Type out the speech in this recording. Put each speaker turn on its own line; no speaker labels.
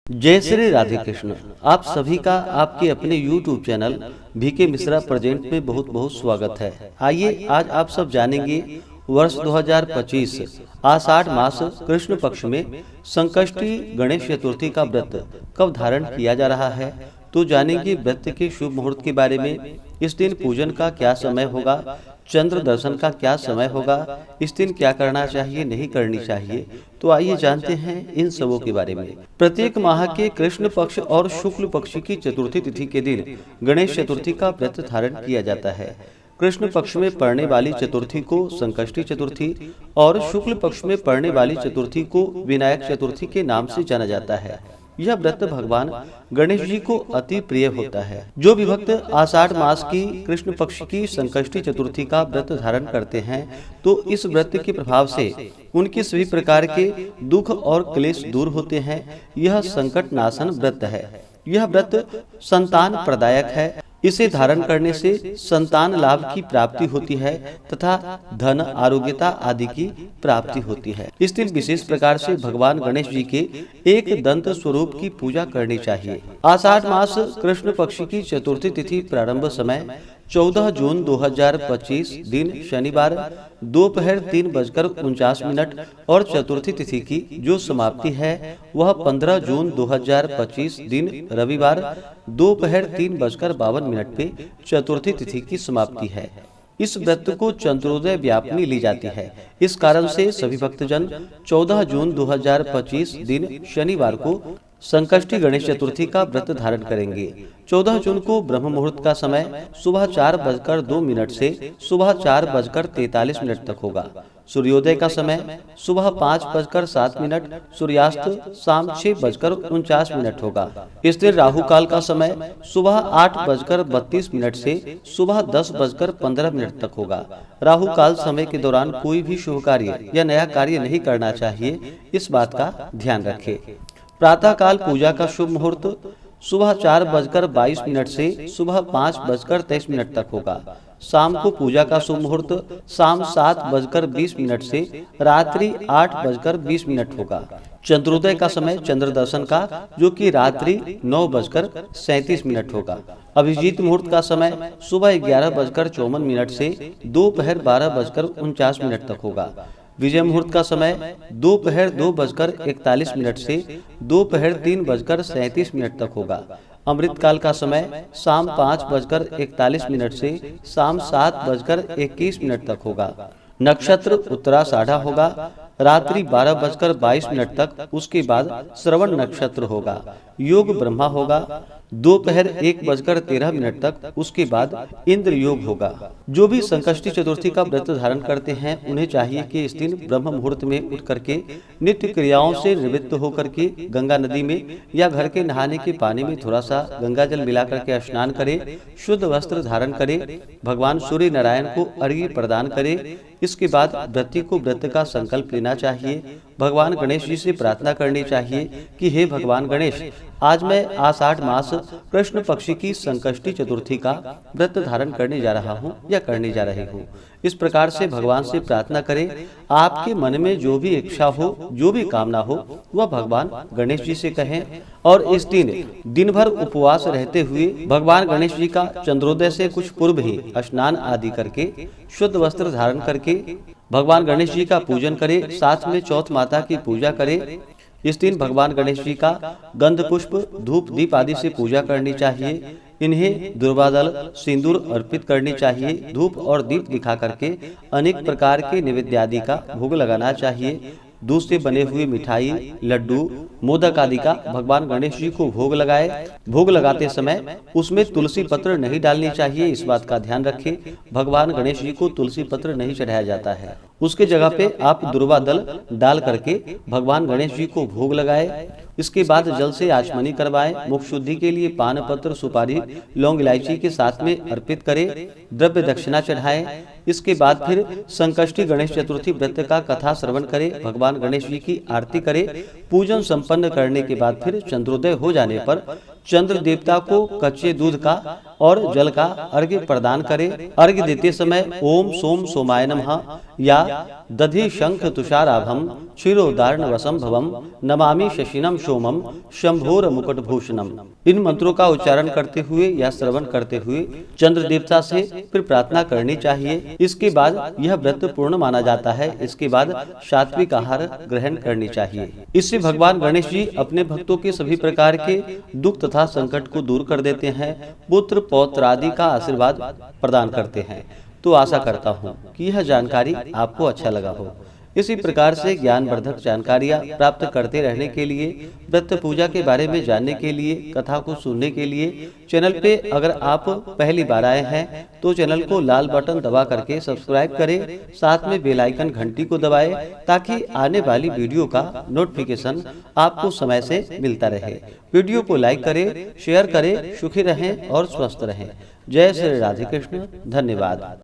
जय श्री राधे कृष्ण। आप सभी का आपके अपने YouTube channel VK Mishra present में बहुत बहुत स्वागत है। आइए आज आप सब जानेंगे वर्ष 2025 आषाढ़ मास कृष्ण पक्ष में संकष्टी गणेश चतुर्थी का व्रत कब धारण किया जा रहा है। तो जानेंगे व्रत के शुभ मुहूर्त के बारे में। इस दिन पूजन का क्या समय होगा, चंद्र दर्शन का क्या समय होगा, इस दिन क्या करना चाहिए नहीं करनी चाहिए। तो आइए जानते हैं इन सबों के बारे में। प्रत्येक माह के कृष्ण पक्ष और शुक्ल पक्ष की चतुर्थी तिथि के दिन गणेश चतुर्थी का व्रत धारण किया जाता है। कृष्ण पक्ष में पड़ने वाली चतुर्थी को संकष्टी चतुर्थी और शुक्ल पक्ष में पड़ने वाली चतुर्थी को विनायक चतुर्थी के नाम से जाना जाता है। यह व्रत भगवान गणेश जी को अति प्रिय होता है। जो भी भक्त आषाढ़ मास की कृष्ण पक्ष की संकष्टी चतुर्थी का व्रत धारण करते हैं तो इस व्रत के प्रभाव से उनके सभी प्रकार के दुख और क्लेश दूर होते हैं। यह संकट नाशन व्रत है। यह व्रत संतान प्रदायक है। इसे धारण करने से संतान लाभ की प्राप्ति होती है तथा धन आरोग्यता आदि की प्राप्ति होती है। इस दिन विशेष प्रकार से भगवान गणेश जी के एक दंत स्वरूप की पूजा करनी चाहिए। आषाढ़ मास कृष्ण पक्ष की चतुर्थी तिथि प्रारंभ समय 14 जून 2025 दिन शनिवार दोपहर 3:49 और चतुर्थी तिथि की जो समाप्ति है वह 15 जून 2025 दिन रविवार दोपहर 3:52 पे चतुर्थी तिथि की समाप्ति है। इस व्रत को चंद्रोदय व्यापनी ली जाती है। इस कारण से सभी भक्तजन 14 जून 2025 दिन शनिवार को संकष्टी गणेश चतुर्थी का व्रत धारण करेंगे। 14 जून को ब्रह्म मुहूर्त का समय सुबह 4:02 से सुबह 4:43 तक होगा। सूर्योदय का समय सुबह 5:07, सूर्यास्त शाम 6:49 होगा। इस दिन राहु काल का समय सुबह 8:32 से सुबह 10:15 तक होगा। राहु काल समय के दौरान कोई भी शुभ कार्य या नया कार्य नहीं करना चाहिए, इस बात का ध्यान रखें। प्रातः काल पूजा का शुभ मुहूर्त सुबह 4:22 से सुबह 5:23 तक होगा। शाम को पूजा का शुभ मुहूर्त शाम 7:20 से रात्रि 8:20 होगा। चंद्रोदय का समय चंद्र दर्शन का जो कि रात्रि 9:37 होगा। अभिजीत मुहूर्त का समय सुबह 11:54 से दोपहर 12:49 तक होगा। विजय मुहूर्त का समय दोपहर 2:41 से दोपहर 3:37 तक होगा। अमृत काल का समय शाम 5:41 से शाम 7:21 तक होगा। नक्षत्र उत्तराषाढ़ा होगा रात्रि 12:22 तक। उसके बाद श्रवण नक्षत्र होगा। योग ब्रह्मा होगा दोपहर 1:13 तक। उसके बाद इंद्र योग होगा। जो भी संकष्टी चतुर्थी का व्रत धारण करते हैं उन्हें चाहिए कि इस दिन ब्रह्म मुहूर्त में उठ करके नित्य क्रियाओं से निवृत्त होकर के गंगा नदी में या घर के नहाने के पानी में थोड़ा सा गंगा जल मिला करके स्नान करे, शुद्ध वस्त्र धारण करे, भगवान सूर्य नारायण को अर्घ्य प्रदान करे। इसके बाद व्रती को व्रत का संकल्प लेना चाहिए। भगवान गणेश जी से प्रार्थना करनी चाहिए कि हे भगवान गणेश, आज मैं आषाढ़ मास कृष्ण पक्ष की संकष्टी चतुर्थी का व्रत धारण करने जा रहा हूँ या करने जा रही हूँ। इस प्रकार से भगवान से प्रार्थना करें। आपके मन में जो भी इच्छा हो, जो भी कामना हो, वह भगवान गणेश जी से कहें। और इस दिन भर उपवास रहते हुए भगवान गणेश जी का चंद्रोदय से कुछ पूर्व ही स्नान आदि करके शुद्ध वस्त्र धारण करके भगवान गणेश जी का पूजन करे। साथ में चौथ माता की पूजा करे। इस दिन भगवान गणेश जी का गंध पुष्प धूप दीप आदि से पूजा करनी चाहिए। इन्हें दुर्वादल सिंदूर अर्पित करनी चाहिए। धूप और दीप दिखा करके अनेक प्रकार के नैवेद्य आदि का भोग लगाना चाहिए। दूध से बने हुए मिठाई, लड्डू, मोदक आदि का भगवान गणेश जी को भोग लगाए। भोग लगाते समय उसमें तुलसी पत्र नहीं डालनी चाहिए, इस बात का ध्यान रखें। भगवान गणेश जी को तुलसी पत्र नहीं चढ़ाया जाता है। उसके जगह पे आप दुर्वा दल डाल करके भगवान गणेश जी को भोग लगाए। इसके बाद जल से आचमनी करवाएं। मुख शुद्धि के लिए पान पत्र, सुपारी, लौंग, इलायची के साथ में अर्पित करें। द्रव्य दक्षिणा चढ़ाएं। इसके बाद फिर संकष्टी गणेश चतुर्थी व्रत का कथा श्रवण करें। भगवान गणेश जी की आरती करें। पूजन संपन्न करने के बाद फिर चंद्रोदय हो जाने पर चंद्र देवता को कच्चे दूध का और जल का अर्घ्य प्रदान करें। अर्घ्य देते समय ओम सोम सोमाय नमः या दधि शंख तुषाराभम क्षीरोदार्ण वसम भवम नमामि शशिनम सोमम शंभोर मुकुट भूषणम। इन मंत्रों का उच्चारण करते हुए या श्रवण करते हुए चंद्र देवता से फिर प्रार्थना करनी चाहिए। इसके बाद यह व्रत पूर्ण माना जाता है। इसके बाद सात्विक आहार ग्रहण करनी चाहिए। इससे भगवान गणेश जी अपने भक्तों के सभी प्रकार के दुख तथा संकट को दूर कर देते हैं, पुत्र पौत्र आदि का आशीर्वाद प्रदान करते हैं। तो आशा करता हूँ कि यह जानकारी आपको अच्छा लगा हो। इसी प्रकार से ज्ञानवर्धक जानकारियाँ प्राप्त करते रहने के लिए, व्रत पूजा के बारे में जानने के लिए, कथा को सुनने के लिए चैनल पे अगर आप पहली बार आए हैं तो चैनल को लाल बटन दबा करके सब्सक्राइब करें, साथ में बेल आइकन घंटी को दबाएं ताकि आने वाली वीडियो का नोटिफिकेशन आपको समय से मिलता रहे। वीडियो को लाइक करें, शेयर करें, सुखी रहें और स्वस्थ रहें। जय श्री राधे कृष्ण। धन्यवाद।